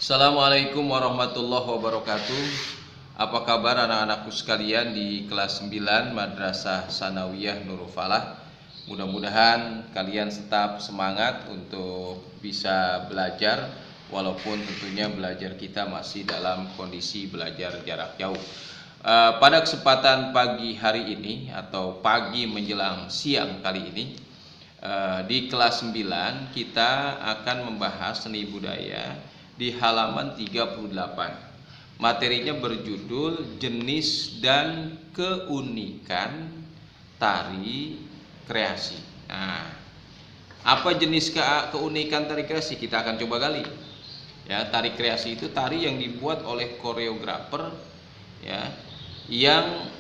Assalamualaikum warahmatullahi wabarakatuh. Apa kabar anak-anakku sekalian di kelas 9 Madrasah Sanawiyah Nurul Falah. Mudah-mudahan kalian tetap semangat untuk bisa belajar, walaupun tentunya belajar kita masih dalam kondisi belajar jarak jauh. Pada kesempatan pagi hari ini atau pagi menjelang siang kali ini, di kelas 9 kita akan membahas seni budaya di halaman 38. Materinya berjudul jenis dan keunikan tari kreasi. Nah, apa jenis keunikan tari kreasi? Kita akan coba gali. Ya, tari kreasi itu tari yang dibuat oleh koreografer, ya, yang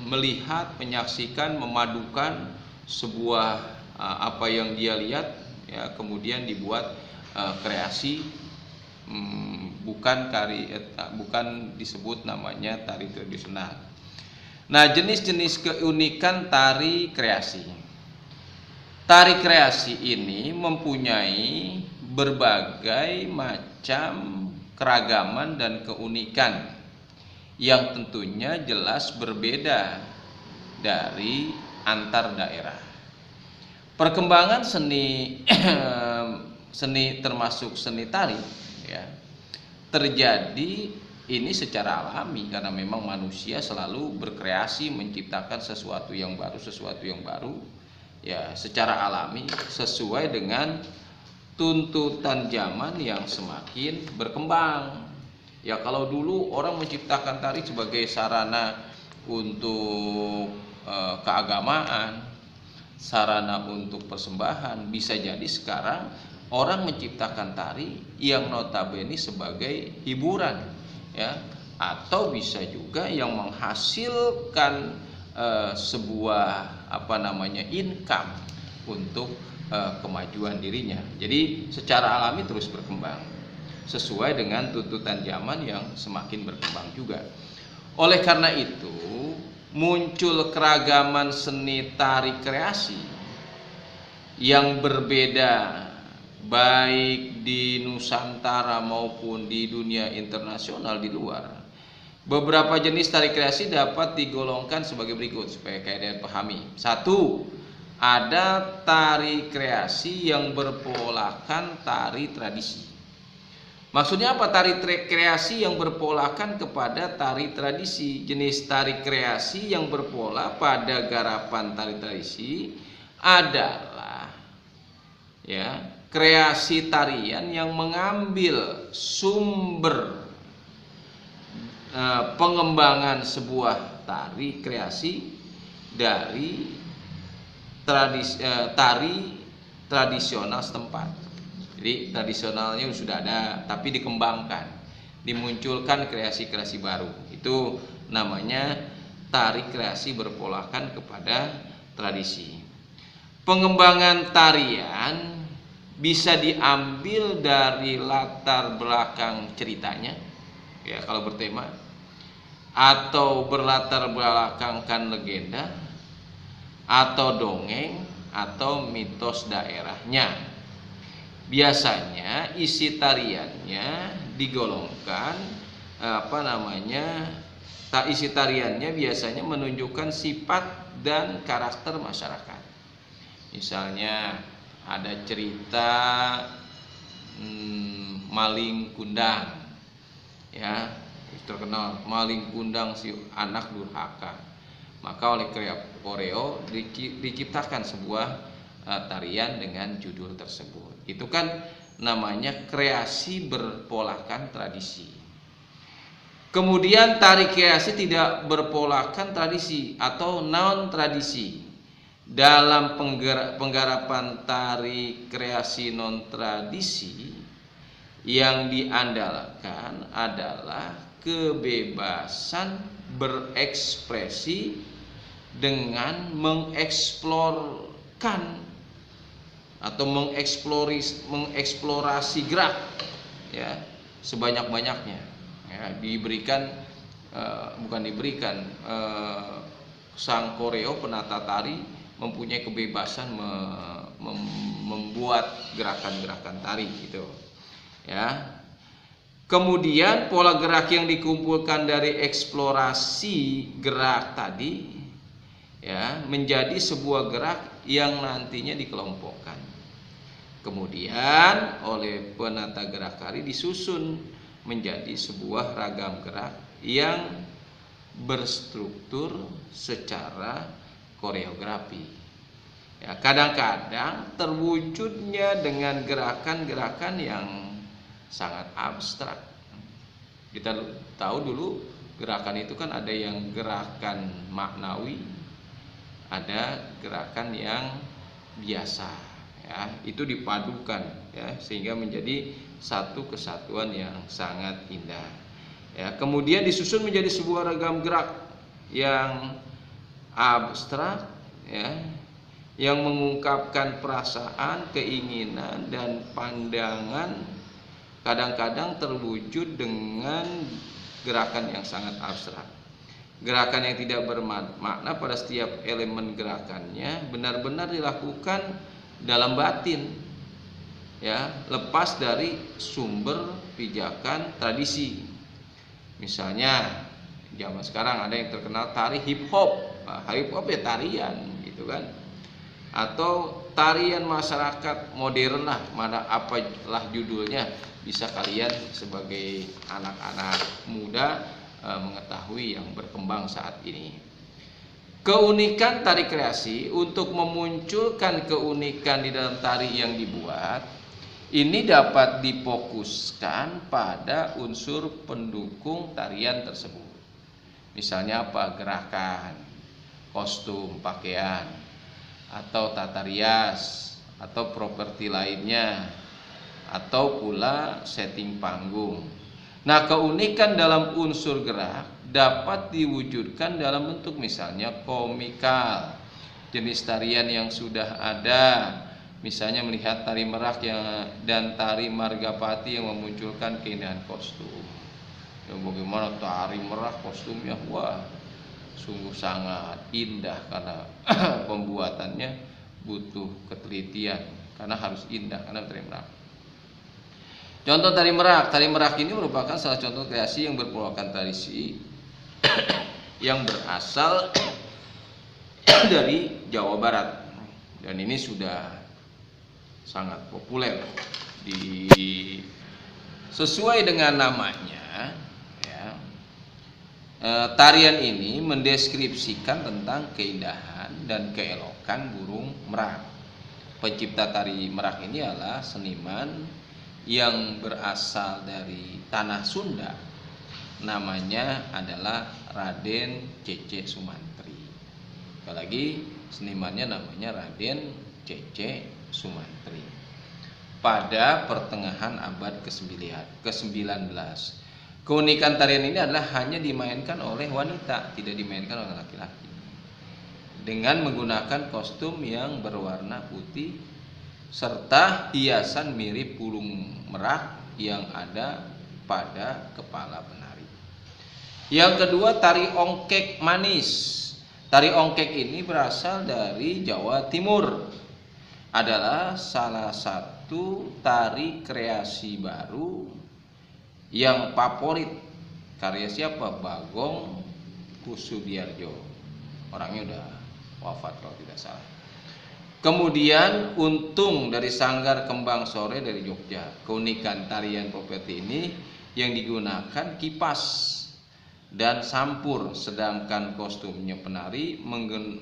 melihat, menyaksikan, memadukan sebuah apa yang dia lihat, ya, kemudian dibuat kreasi. Bukan disebut namanya tari tradisional. Nah, jenis-jenis keunikan tari kreasi. Tari kreasi ini mempunyai berbagai macam keragaman dan keunikan yang tentunya jelas berbeda dari antar daerah. Perkembangan seni termasuk seni tari, ya, terjadi ini secara alami karena memang manusia selalu berkreasi, menciptakan sesuatu yang baru, ya, secara alami sesuai dengan tuntutan zaman yang semakin berkembang. Ya, kalau dulu orang menciptakan tari sebagai sarana untuk keagamaan, sarana untuk persembahan, bisa jadi sekarang orang menciptakan tari yang notabene sebagai hiburan, ya, atau bisa juga yang menghasilkan sebuah income untuk kemajuan dirinya. Jadi secara alami terus berkembang sesuai dengan tuntutan zaman yang semakin berkembang juga. Oleh karena itu, muncul keragaman seni tari kreasi yang berbeda baik di Nusantara maupun di dunia internasional di luar. Beberapa jenis tari kreasi dapat digolongkan sebagai berikut supaya kalian pahami. 1. Ada tari kreasi yang berpolakan tari tradisi. Maksudnya apa tari kreasi yang berpolakan kepada tari tradisi? Jenis tari kreasi yang berpola pada garapan tari tradisi adalah, ya, kreasi tarian yang mengambil sumber pengembangan sebuah tari kreasi dari tari tradisional setempat. Jadi tradisionalnya sudah ada, tapi dikembangkan, dimunculkan kreasi-kreasi baru. Itu namanya tari kreasi berpolakan kepada tradisi. Pengembangan tarian bisa diambil dari latar belakang ceritanya, ya, kalau bertema, atau berlatar belakangkan legenda, atau dongeng, atau mitos daerahnya. Biasanya isi tariannya digolongkan isi tariannya biasanya menunjukkan sifat dan karakter masyarakat. Misalnya ada cerita maling kundang, ya, terkenal maling kundang si anak durhaka. Maka oleh koreo diciptakan sebuah tarian dengan judul tersebut. Itu kan namanya kreasi berpolakan tradisi. Kemudian tari kreasi tidak berpolakan tradisi atau non tradisi. Dalam penggarapan tari kreasi non tradisi, yang diandalkan adalah kebebasan berekspresi dengan mengeksplorkan atau mengeksplorasi gerak, ya, sebanyak-banyaknya, ya, sang koreo penata tari mempunyai kebebasan membuat gerakan-gerakan tari gitu. Ya. Kemudian pola gerak yang dikumpulkan dari eksplorasi gerak tadi ya menjadi sebuah gerak yang nantinya dikelompokkan. Kemudian oleh penata gerak tari disusun menjadi sebuah ragam gerak yang berstruktur secara koreografi. Ya, kadang-kadang terwujudnya dengan gerakan-gerakan yang sangat abstrak. Kita tahu dulu gerakan itu kan ada yang gerakan maknawi, ada gerakan yang biasa. Ya, itu dipadukan ya sehingga menjadi satu kesatuan yang sangat indah. Ya, kemudian disusun menjadi sebuah ragam gerak yang abstrak ya, yang mengungkapkan perasaan, keinginan dan pandangan. Kadang-kadang terwujud dengan gerakan yang sangat abstrak. Gerakan yang tidak bermakna pada setiap elemen gerakannya benar-benar dilakukan dalam batin. Ya, lepas dari sumber pijakan tradisi. Misalnya zaman sekarang ada yang terkenal tari hip hop. Hip hop ya tarian gitu kan. Atau tarian masyarakat modern lah, mana apalah judulnya, bisa kalian sebagai anak-anak muda mengetahui yang berkembang saat ini. Keunikan tari kreasi untuk memunculkan keunikan di dalam tari yang dibuat ini dapat difokuskan pada unsur pendukung tarian tersebut. Misalnya apa? Gerakan, kostum, pakaian, atau tata rias, atau properti lainnya, atau pula setting panggung. Nah, keunikan dalam unsur gerak dapat diwujudkan dalam bentuk misalnya komikal, jenis tarian yang sudah ada, misalnya melihat tari merak dan tari margapati yang memunculkan keindahan kostum. Ya, bagaimana tari merak kostumnya? Wah, sungguh sangat indah karena pembuatannya butuh ketelitian karena harus indah karena tari merak. Contoh tari merak ini merupakan salah contoh kreasi yang berpolwakan tradisi yang berasal dari Jawa Barat dan ini sudah sangat populer sesuai dengan namanya. Tarian ini mendeskripsikan tentang keindahan dan keelokan burung merak. Pencipta tari merak ini adalah seniman yang berasal dari tanah Sunda. Namanya adalah Raden Cece Sumantri. Sekali lagi senimannya namanya Raden Cece Sumantri. Pada pertengahan abad ke-19. Keunikan tarian ini adalah hanya dimainkan oleh wanita, tidak dimainkan oleh laki-laki. Dengan menggunakan kostum yang berwarna putih serta hiasan mirip burung merak yang ada pada kepala penari. Yang kedua, tari ongkek manis. Tari ongkek ini berasal dari Jawa Timur. Adalah salah satu tari kreasi baru yang favorit karya siapa? Bagong Kusudiarjo. Orangnya udah wafat kalau tidak salah. Kemudian Untung dari Sanggar Kembang Sore dari Jogja. Keunikan tarian properti ini yang digunakan kipas dan sampur, sedangkan kostumnya penari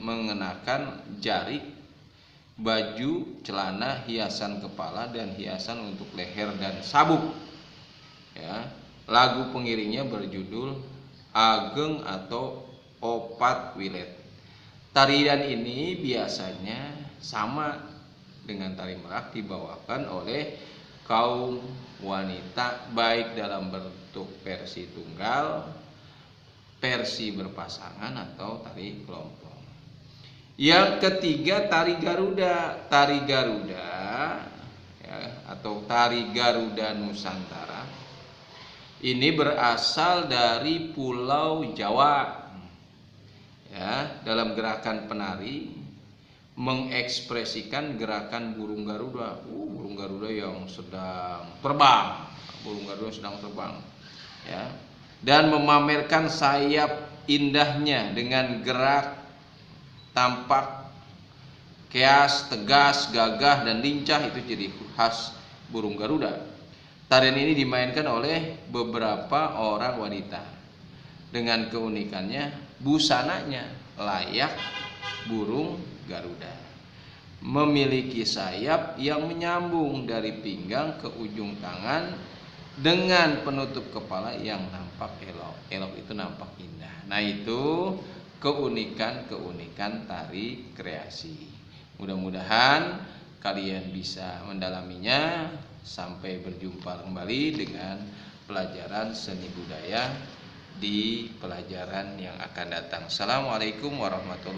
mengenakan jarik, baju, celana, hiasan kepala dan hiasan untuk leher dan sabuk. Ya, lagu pengiringnya berjudul Ageng atau Opat Wilet. Tarian ini biasanya sama dengan tari merak dibawakan oleh kaum wanita baik dalam bentuk versi tunggal, versi berpasangan atau tari kelompok. Yang ketiga, tari Garuda. Tari Garuda ya, atau tari Garuda Nusantara ini berasal dari Pulau Jawa. Ya, dalam gerakan penari mengekspresikan gerakan burung Garuda. Burung Garuda yang sedang terbang. burung Garuda sedang terbang, ya, dan memamerkan sayap indahnya dengan gerak tampak keas, tegas, gagah, dan lincah. Itu ciri khas burung Garuda. Tarian ini dimainkan oleh beberapa orang wanita. Dengan keunikannya, busananya layak burung Garuda, memiliki sayap yang menyambung dari pinggang ke ujung tangan dengan penutup kepala yang nampak elok. Elok itu nampak indah. Nah, itu keunikan tari kreasi. Mudah-mudahan kalian bisa mendalaminya. Sampai berjumpa kembali dengan pelajaran seni budaya di pelajaran yang akan datang. Assalamualaikum warahmatullahi wabarakatuh.